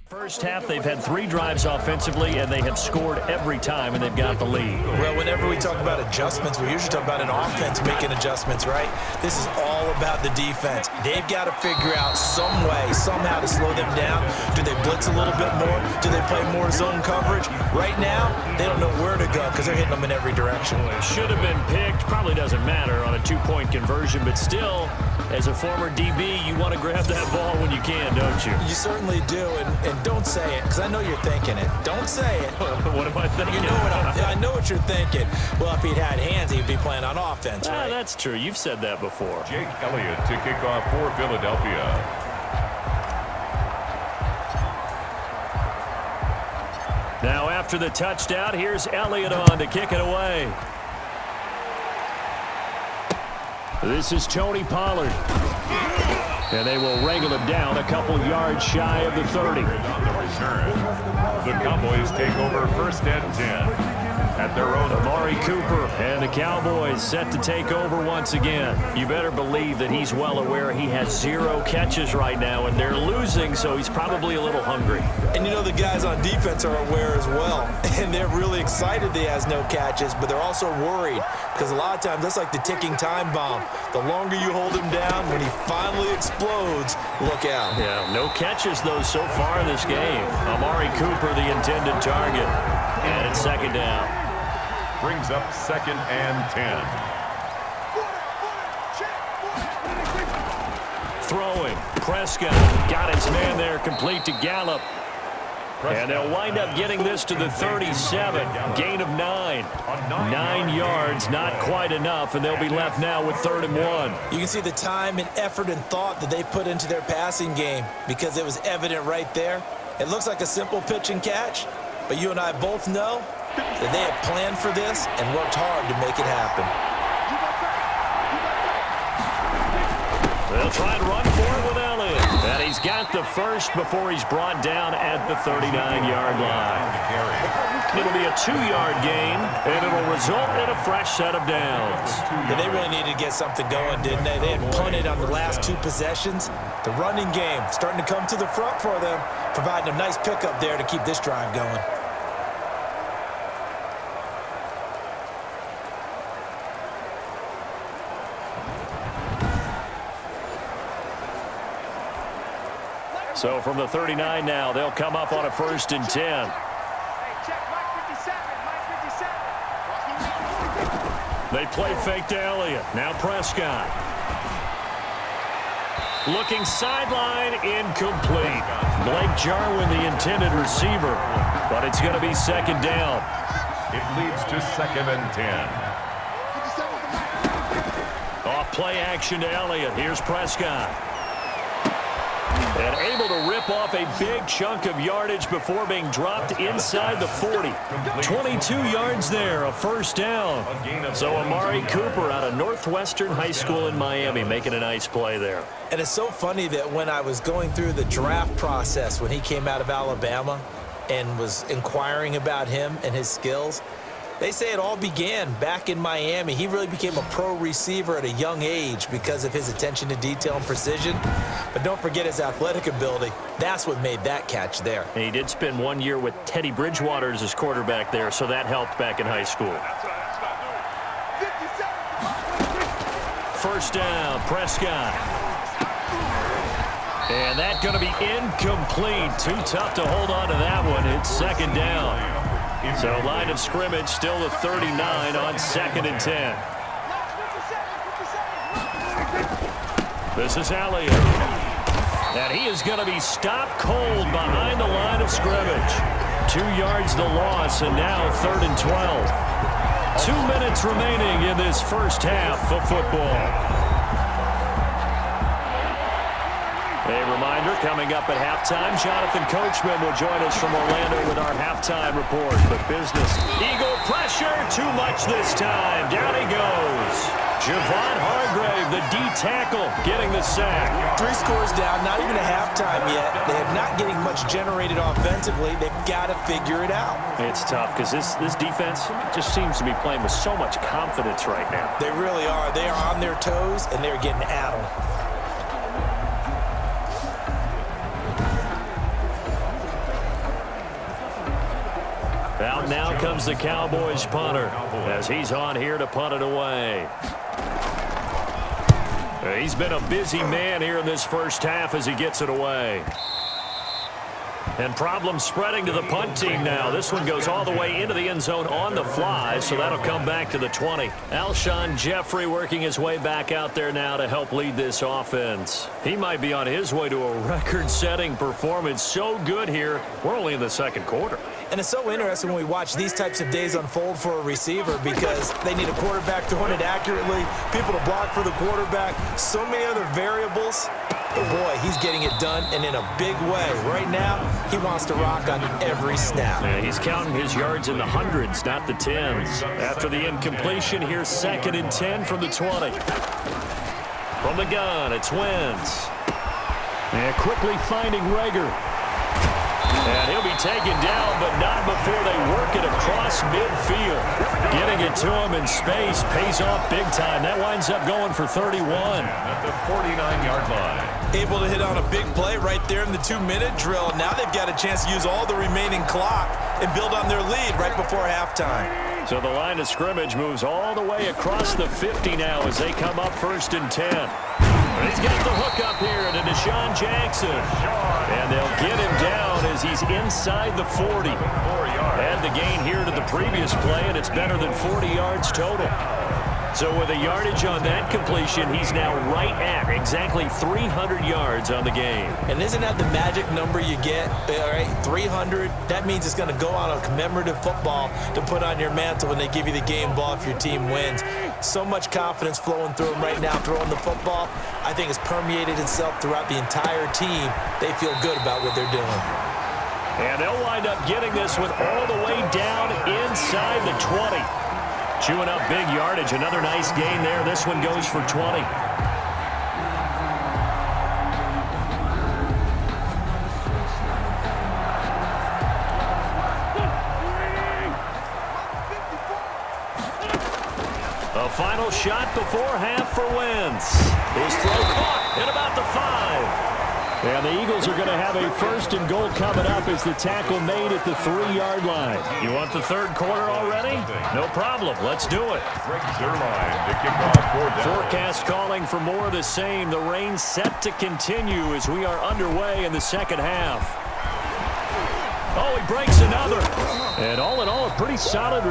First half, they've had 3 drives offensively, and they have scored every time, and they've got the lead. Well, whenever we talk about adjustments, we usually talk about an offense making adjustments, right? This is all about the defense. They've got to figure out some way, somehow to slow them down. Do they blitz a little bit more? Do they play more zone coverage? Right now, they don't know where to go because they're hitting them in every direction. Well, it should have been picked. Probably doesn't matter on a 2-point conversion, but still, as a former DB, you want to grab that ball when you can, don't you? You certainly do, and don't say it, because I know you're thinking it. Don't say it. What am I thinking? You know I know what you're thinking. Well, if he'd had hands, he'd be playing on offense, right? That's true. You've said that before. Jake Elliott to kick off for Philadelphia. Now after the touchdown, here's Elliott on to kick it away. This is Tony Pollard. And they will wrangle him down a couple yards shy of the 30. On the return, the Cowboys take over 1st and 10. At their own. Amari Cooper and the Cowboys set to take over once again. You better believe that he's well aware he has 0 catches right now, and they're losing, so he's probably a little hungry. And you know the guys on defense are aware as well, and they're really excited that he has no catches, but they're also worried because a lot of times that's like the ticking time bomb. The longer you hold him down, when he finally explodes, look out. Yeah, no catches, though, so far in this game. Amari Cooper, the intended target, and it's 2nd down. Brings up 2nd and 10. Throwing. Prescott got his man there, complete to Gallup. And they'll wind up getting this to the 37. Gain of 9. 9 yards, not quite enough, and they'll be left now with 3rd and 1. You can see the time and effort and thought that they put into their passing game because it was evident right there. It looks like a simple pitch and catch, but you and I both know that they have planned for this and worked hard to make it happen. They'll try and run for it with Elliott. And he's got the first before he's brought down at the 39-yard line. It'll be a 2-yard gain, and it'll result in a fresh set of downs. Yeah, they really needed to get something going, didn't they? They had punted on the last 2 possessions. The running game starting to come to the front for them, providing a nice pickup there to keep this drive going. So from the 39 now, they'll come up on a 1st and 10. They play fake to Elliott. Now Prescott. Looking sideline, incomplete. Blake Jarwin, the intended receiver, but it's going to be 2nd down. It leads to 2nd and 10. Off play action to Elliott. Here's Prescott. And able to rip off a big chunk of yardage before being dropped inside the 40. 22 yards there, a 1st down. So Amari Cooper out of Northwestern High School in Miami making a nice play there. And it's so funny that when I was going through the draft process when he came out of Alabama and was inquiring about him and his skills, they say it all began back in Miami. He really became a pro receiver at a young age because of his attention to detail and precision. But don't forget his athletic ability. That's what made that catch there. And he did spend 1 year with Teddy Bridgewater as his quarterback there, so that helped back in high school. 1st down, Prescott. And that's going to be incomplete. Too tough to hold on to that one. It's 2nd down. So line of scrimmage still the 39 on 2nd and 10. This is Elliott. And he is going to be stopped cold behind the line of scrimmage. 2 yards the loss, and now 3rd and 12. 2 minutes remaining in this first half of football. A reminder, coming up at halftime, Jonathan Coachman will join us from Orlando with our halftime report. But business, Eagle pressure, too much this time. Down he goes. Javon Hargrave, the D tackle, getting the sack. 3 scores down, not even a halftime yet. They are not getting much generated offensively. They've got to figure it out. It's tough because this defense just seems to be playing with so much confidence right now. They really are. They are on their toes, and they're getting at them. Out now comes the Cowboys punter as he's on here to punt it away. He's been a busy man here in this first half as he gets it away. And problems spreading to the punt team now. This one goes all the way into the end zone on the fly, so that'll come back to the 20. Alshon Jeffrey working his way back out there now to help lead this offense. He might be on his way to a record-setting performance. So good here. We're only in the second quarter. And it's so interesting when we watch these types of days unfold for a receiver because they need a quarterback throwing it accurately, people to block for the quarterback, so many other variables. But boy, he's getting it done, and in a big way. Right now, he wants to rock on every snap. Yeah, he's counting his yards in the hundreds, not the tens. After the incompletion, here's 2nd and 10 from the 20. From the gun, it's Wentz. And quickly finding Reagor. And he'll be taken down, but not before they work it across midfield. Getting it to him in space pays off big time. That winds up going for 31. At the 49-yard line. Able to hit on a big play right there in the 2-minute drill. Now they've got a chance to use all the remaining clock and build on their lead right before halftime. So the line of scrimmage moves all the way across the 50 now as they come up 1st and 10. He's got the hook up here to Deshaun Jackson. And they'll get him down as he's inside the 40. Add the gain here to the previous play, and it's better than 40 yards total. So with a yardage on that completion, he's now right at exactly 300 yards on the game. And isn't that the magic number you get? All right, 300. That means it's going to go on a commemorative football to put on your mantle when they give you the game ball if your team wins. So much confidence flowing through him right now throwing the football. I think it's permeated itself throughout the entire team. They feel good about what they're doing. And they'll wind up getting this one all the way down inside the 20. Chewing up big yardage. Another nice gain there. This one goes for 20. A final shot before half for Wentz. His throw caught at about the 5. And the Eagles are going to have a 1st and goal coming up as the tackle made at the 3-yard line. You want the third quarter already? No problem. Let's do it. Greg Zuerlein to kick off 4 down. Forecast calling for more of the same. The rain set to continue as we are underway in the second half. Oh, he breaks another. And all in all, a pretty solid